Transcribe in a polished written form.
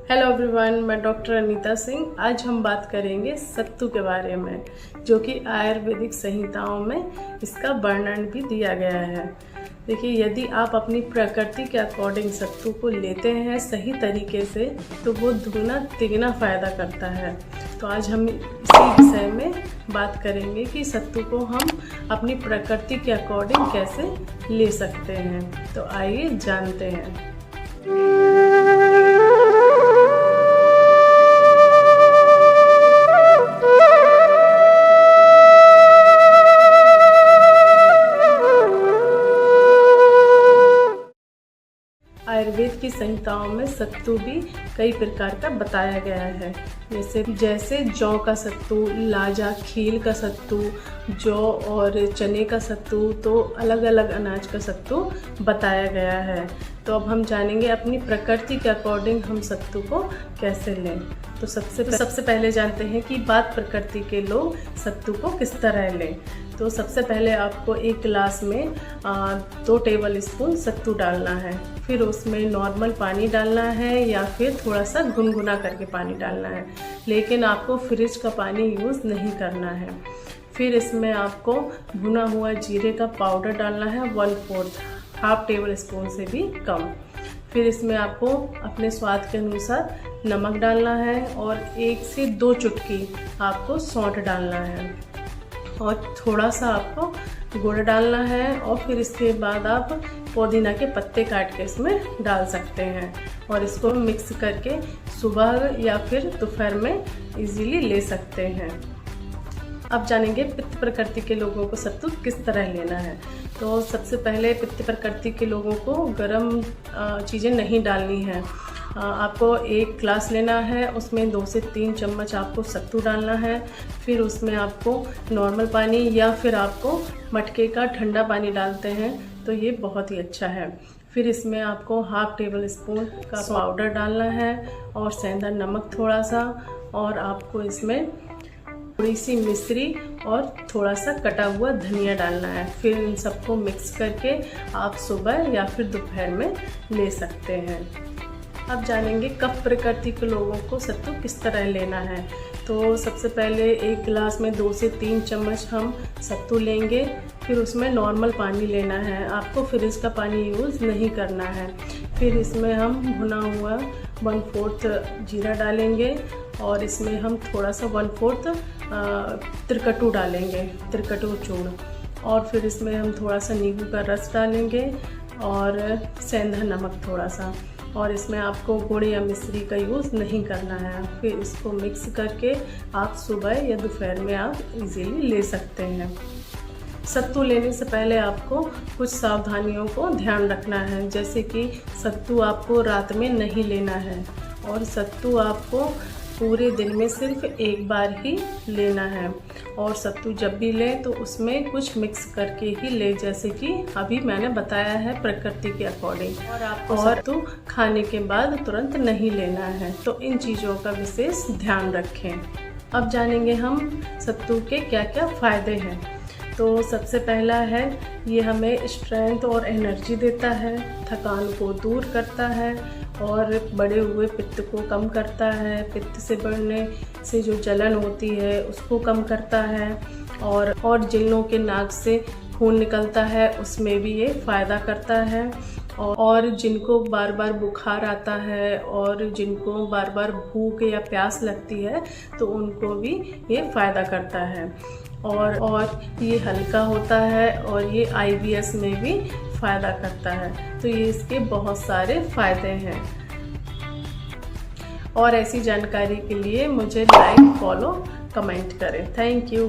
Hello everyone, मैं doctor Anita Singh. आज हम बात करेंगे सत्तू के बारे में, जो कि आयुर्वेदिक संहिताओं में इसका वर्णन भी दिया गया है। देखिए, यदि आप अपनी प्रकृति के अकॉर्डिंग सत्तू को लेते हैं सही तरीके से, तो वो दुगना तिगना फ़ायदा करता है। तो आज हम इसी विषय में बात करेंगे कि सत्तू को हम अपनी प्रकृति के अकॉर्डिंग कैसे ले सकते हैं। तो आइए जानते हैं। आयुर्वेद की संहिताओं में सत्तू भी कई प्रकार का बताया गया है, जैसे जौ का सत्तू, लाजा खील का सत्तू, जौ और चने का सत्तू, तो अलग अलग अनाज का सत्तू बताया गया है। तो अब हम जानेंगे अपनी प्रकृति के अकॉर्डिंग हम सत्तू को कैसे लें। तो सबसे पहले जानते हैं कि बात प्रकृति के लोग सत्तू को किस तरह लें। तो सबसे पहले आपको एक गिलास में 2 टेबल स्पून सत्तू डालना है। फिर उसमें नॉर्मल पानी डालना है या फिर थोड़ा सा गुनगुना करके पानी डालना है, लेकिन आपको फ्रिज का पानी यूज़ नहीं करना है। फिर इसमें आपको भुना हुआ जीरे का पाउडर डालना है 1/4, हाफ टेबल स्पून से भी कम। फिर इसमें आपको अपने स्वाद के अनुसार नमक डालना है और 1 से 2 चुटकी आपको सौंठ डालना है और थोड़ा सा आपको गुड़ डालना है। और फिर इसके बाद आप पुदीना के पत्ते काट के इसमें डाल सकते हैं और इसको मिक्स करके सुबह या फिर दोपहर में इजीली ले सकते हैं। अब जानेंगे पित्त प्रकृति के लोगों को सत्तू किस तरह लेना है। तो सबसे पहले पित्त प्रकृति के लोगों को गर्म चीज़ें नहीं डालनी है। आपको 1 ग्लास लेना है, उसमें 2 से 3 चम्मच आपको सत्तू डालना है। फिर उसमें आपको नॉर्मल पानी या फिर आपको मटके का ठंडा पानी डालते हैं तो ये बहुत ही अच्छा है। फिर इसमें आपको हाफ टेबल स्पून का पाउडर डालना है और सेंधा नमक थोड़ा सा, और आपको इसमें थोड़ी सी मिश्री और थोड़ा सा कटा हुआ धनिया डालना है। फिर इन सबको मिक्स करके आप सुबह या फिर दोपहर में ले सकते हैं। अब जानेंगे कफ प्रकृति के लोगों को सत्तू किस तरह लेना है। तो सबसे पहले 1 गिलास में 2 से 3 चम्मच हम सत्तू लेंगे। फिर उसमें नॉर्मल पानी लेना है, आपको फ्रिज का पानी यूज़ नहीं करना है। फिर इसमें हम भुना हुआ 1/4 जीरा डालेंगे और इसमें हम थोड़ा सा 1/4 त्रिकटू डालेंगे, त्रिकटू चूर्ण। और फिर इसमें हम थोड़ा सा नींबू का रस डालेंगे और सेंधा नमक थोड़ा सा, और इसमें आपको गुड़ या मिश्री का यूज़ नहीं करना है। फिर इसको मिक्स करके आप सुबह या दोपहर में आप इजीली ले सकते हैं। सत्तू लेने से पहले आपको कुछ सावधानियों को ध्यान रखना है, जैसे कि सत्तू आपको रात में नहीं लेना है और सत्तू आपको पूरे दिन में सिर्फ 1 बार ही लेना है। और सत्तू जब भी लें तो उसमें कुछ मिक्स करके ही ले, जैसे कि अभी मैंने बताया है प्रकृति के अकॉर्डिंग। और आपको सत्तू खाने के बाद तुरंत नहीं लेना है। तो इन चीज़ों का विशेष ध्यान रखें। अब जानेंगे हम सत्तू के क्या क्या फ़ायदे हैं। तो सबसे पहला है, ये हमें स्ट्रेंथ और एनर्जी देता है, थकान को दूर करता है और बढ़े हुए पित्त को कम करता है। पित्त से बढ़ने से जो जलन होती है उसको कम करता है। और जिन लोगों के नाक से खून निकलता है उसमें भी ये फ़ायदा करता है। और जिनको बार बार बुखार आता है और जिनको बार बार भूख या प्यास लगती है तो उनको भी ये फ़ायदा करता है। और ये हल्का होता है और ये IBS में भी फ़ायदा करता है। तो ये इसके बहुत सारे फ़ायदे हैं। और ऐसी जानकारी के लिए मुझे लाइक, फॉलो, कमेंट करें। Thank you.